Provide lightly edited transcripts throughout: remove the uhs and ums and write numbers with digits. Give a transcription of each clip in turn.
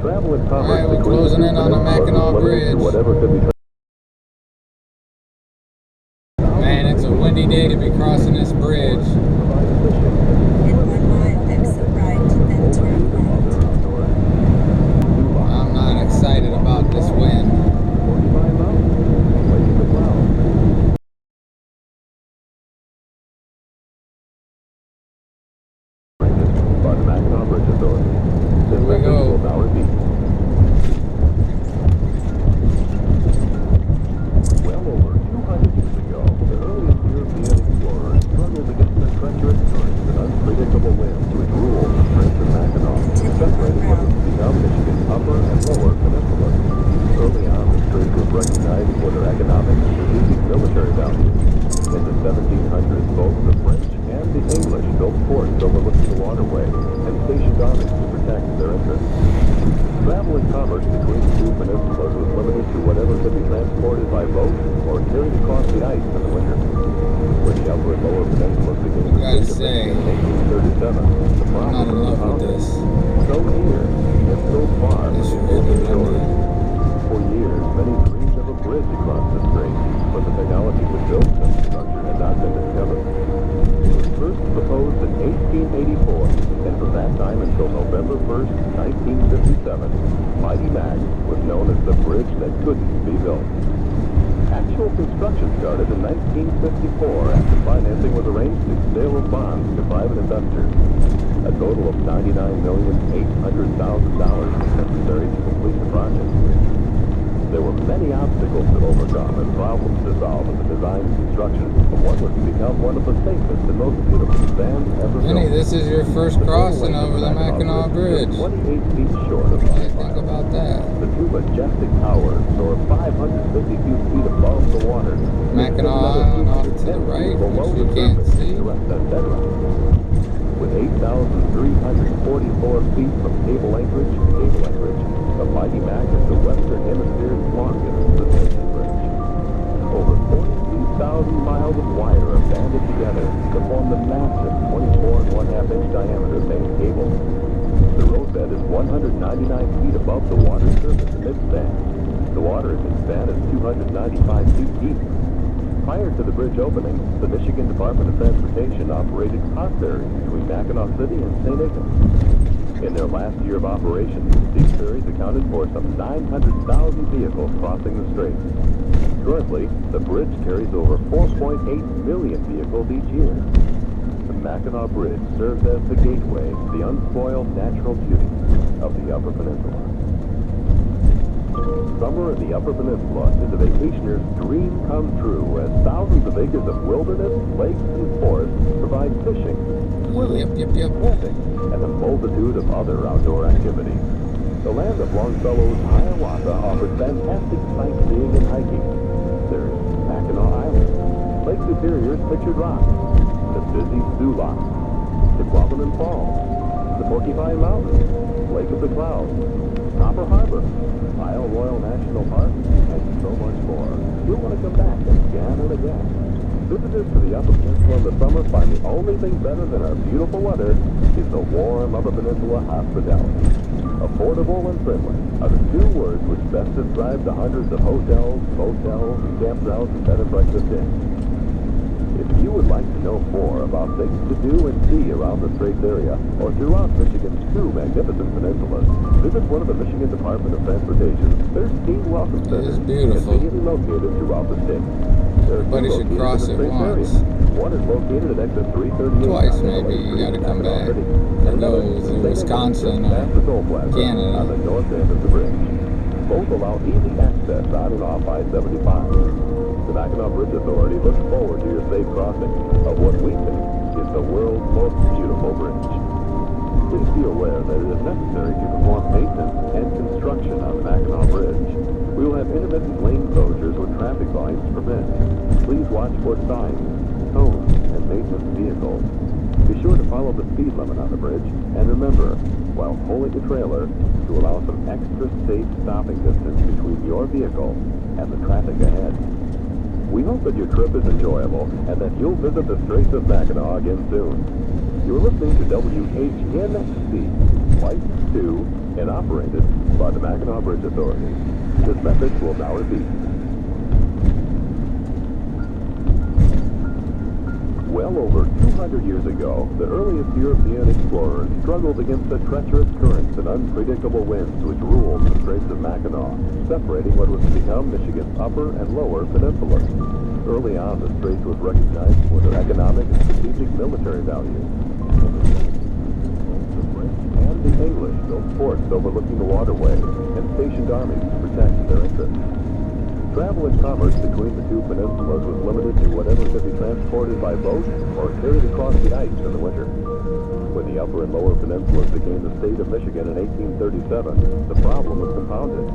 Travel and commerce. Alright, we're closing in on the Mackinac Bridge. Whatever could be. Man, it's a windy day to be crossing this bridge. In 1 mile, exit right, then turn left. I'm not excited about this wind. By the Mackinac Bridge Authority. Here we go. Now repeat. Well over 200 years ago, the earliest European explorers struggled against the treacherous currents and unpredictable winds which ruled the Straits of Mackinac, separating what was become Michigan's upper and lower peninsulas. Early on, the Straits was recognized for their economic and strategic military value. In the 1700s, both the French and the English built forts overlooking the waterway and stationed armies to protect their interests. Travel and commerce between the two peninsulas was limited to whatever could be transported by boat or carried across the ice in the winter. When the upper and lower peninsulas became the state of Michigan in 1837, the I'm not in love with this. so near, yet so far from This the really open windy. shores. For years, many dreamed of a bridge across the strait, but the technology to build such a structure had not been discovered. It was first proposed in 1884, and from that time until November 1st, 1957, Mighty Mac was known as the bridge that couldn't be built. Actual construction started in 1954 after financing was arranged through sale of bonds to private investors. A total of $99,800,000 was necessary to complete the project. There were many obstacles to overcome and problems to solve in the design and construction of what was to become one of the safest and most beautiful stands ever Vinny, built. this is your first crossing over the Mackinac Bridge. 28 feet short of What do you think about that? the two majestic towers soar 552 feet above the water. Mackinac Island off to the right, which you can't see. With 8,344 feet from cable anchorage to cable anchorage, the Mighty Mac is the Western Hemisphere's longest suspension bridge. Over 42,000 miles of wire are banded together to form the massive 24.5-inch diameter main cable. The roadbed is 199 feet above the water surface in mid-span. The water in mid-span is 295 feet deep. Prior to the bridge opening, the Michigan Department of Transportation operated car ferries between Mackinac City and St. Ignace. In their last year of operation, these ferries accounted for some 900,000 vehicles crossing the strait. Currently, the bridge carries over 4.8 million vehicles each year. The Mackinac Bridge serves as the gateway to the unspoiled natural beauty of the Upper Peninsula. Summer in the Upper Peninsula is a vacationer's dream come true as thousands of acres of wilderness, lakes, and forests provide fishing, swimming, camping, and a multitude of other outdoor activities. The land of Longfellow's Hiawatha offers fantastic sightseeing and hiking. There's Mackinac Island, Lake Superior's Pictured Rock, the busy Sioux Loch, the Quabbin Falls, the Porcupine Mountains, Lake of the Clouds, Copper Harbor, Isle Royal National Park, and so much more. You'll want to come back again and again. Visitors to the Upper Peninsula in the summer find the only thing better than our beautiful weather is the warm Upper Peninsula hospitality. Affordable and friendly are the two words which best describe the hundreds of hotels, motels, campgrounds, and bed and breakfast inns. If you would like to know more about things to do and see around the Straits area or throughout Michigan's two magnificent peninsulas, visit one of the Michigan Department of Transportation's 13 welcome centers conveniently located throughout the state. Everybody should cross it once. One is located at exit 338. Twice maybe, you gotta come back. Or go through Wisconsin or Canada. On the north end of the bridge. Both allow easy access on and off I-75. The Mackinac Bridge Authority looks forward to your safe crossing of what we think is the world's most beautiful bridge. Please be aware that it is necessary to perform maintenance and construction on the Mackinac Bridge. We will have intermittent lane closures when traffic volumes permit. Please watch for signs, cones, and maintenance vehicles. Be sure to follow the speed limit on the bridge, and remember, while pulling the trailer, to allow some extra safe stopping distance between your vehicle and the traffic ahead. We hope that your trip is enjoyable and that you'll visit the Straits of Mackinac again soon. You're listening to WHNC licensed to and operated by the Mackinac Bridge Authority. This message will now repeat. Well over 200 years ago, the earliest European explorers struggled against the treacherous currents and unpredictable winds which ruled the Straits of Mackinac, separating what was to become Michigan's upper and lower peninsulas. Early on, the Straits was recognized for their economic and strategic military value. The French and the English built forts overlooking the waterway and stationed armies to protect their interests. Travel and commerce between the two peninsulas was limited to whatever could be transported by boat or carried across the ice in the winter. When the upper and lower peninsulas became the state of Michigan in 1837, the problem was compounded.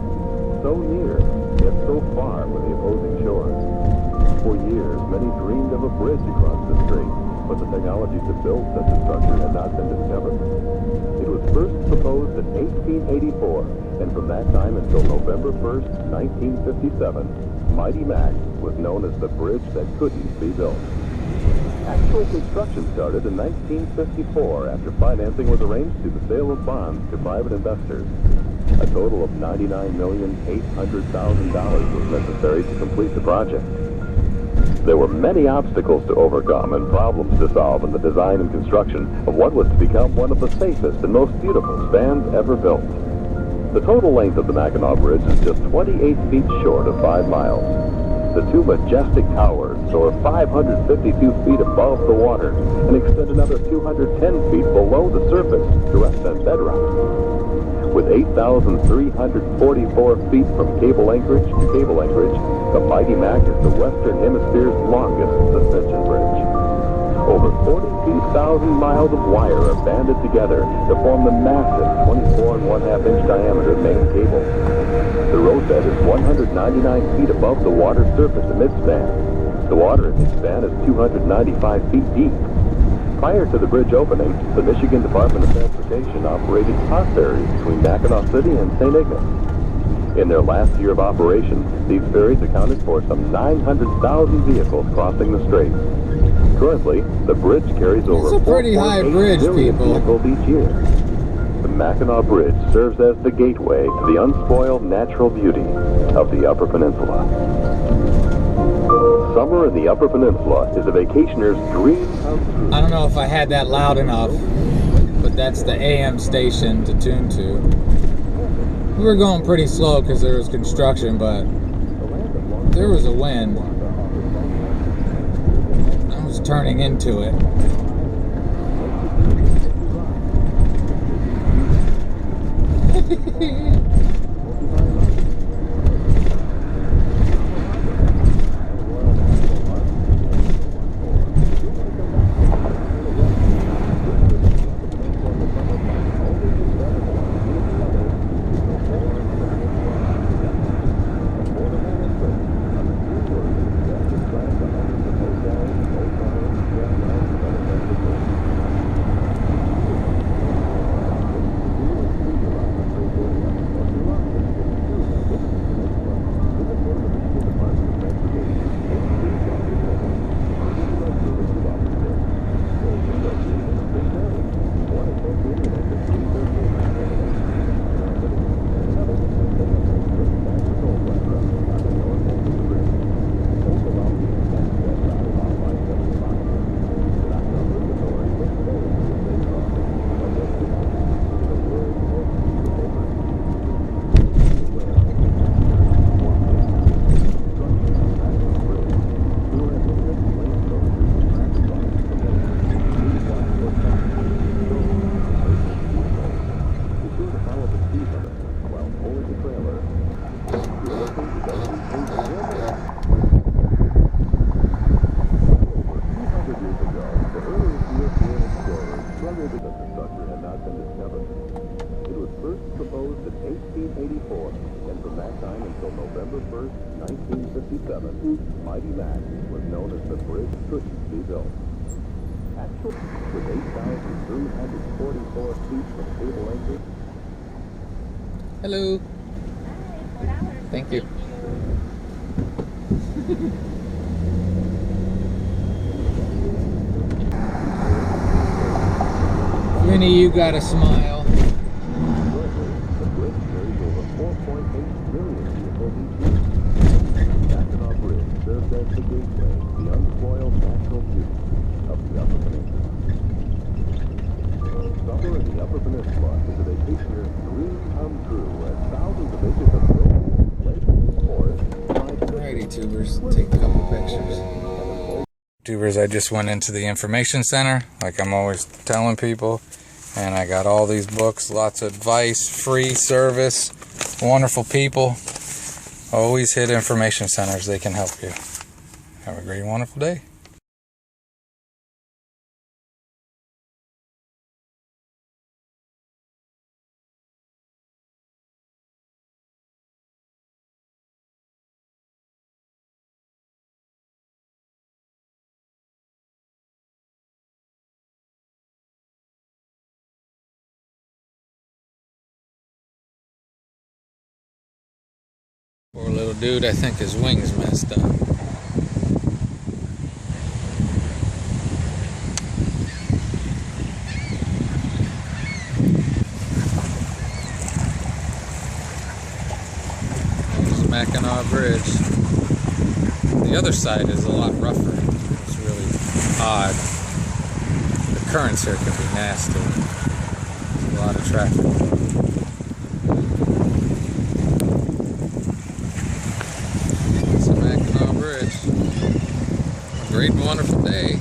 So near, yet so far were the opposing shores. For years, many dreamed of a bridge across the strait, but the technology to build such a structure had not been discovered. It was first proposed in 1884, and from that time until November 1st, 1957, Mighty Mac was known as the bridge that couldn't be built. Actual construction started in 1954 after financing was arranged through the sale of bonds to private investors. A total of $99,800,000 was necessary to complete the project. There were many obstacles to overcome and problems to solve in the design and construction of what was to become one of the safest and most beautiful spans ever built. The total length of the Mackinac Bridge is just 28 feet short of 5 miles. The two majestic towers soar 552 feet above the water and extend another 210 feet below the surface to rest on bedrock. With 8,344 feet from cable anchorage to cable anchorage, the Mighty Mac is the Western Hemisphere's longest suspension bridge. Over 42,000 miles of wire are banded together to form the massive 24.5-inch diameter main cable. The roadbed is 199 feet above the water surface at midspan. The water at midspan is 295 feet deep. Prior to the bridge opening, the Michigan Department of Transportation operated pot ferries between Mackinac City and St. Ignace. In their last year of operation, these ferries accounted for some 900,000 vehicles crossing the strait. Currently, the bridge carries over 4.8 million vehicles each year. The Mackinac Bridge serves as the gateway to the unspoiled natural beauty of the Upper Peninsula. Summer in the Upper Peninsula is a vacationer's dream come true. I don't know if I had that loud enough, but that's the AM station to tune to. We were going pretty slow because there was construction, but there was a wind. I was turning into it. Mighty Mac was known as the bridge couldn't be built. Actually, with 8,344 feet from cable anchorage. Hello. Thank you. Many of you got a smile. as the gateway to the unspoiled natural beauty of the Upper Peninsula. Summer in the Upper Peninsula is a vacationer's dream come true as thousands of acres of wilderness, lakes, and forests provide Alrighty, tubers, take a couple pictures. Tubers, I just went into the information center, like I'm always telling people, and I got all these books, lots of advice, free service, wonderful people. Always hit information centers, they can help you. Have a great, wonderful day. Poor little dude, I think his wing's messed up. There's the Mackinac Bridge. The other side is a lot rougher. It's really odd. The currents here can be nasty. There's a lot of traffic. Bridge. Great and wonderful day.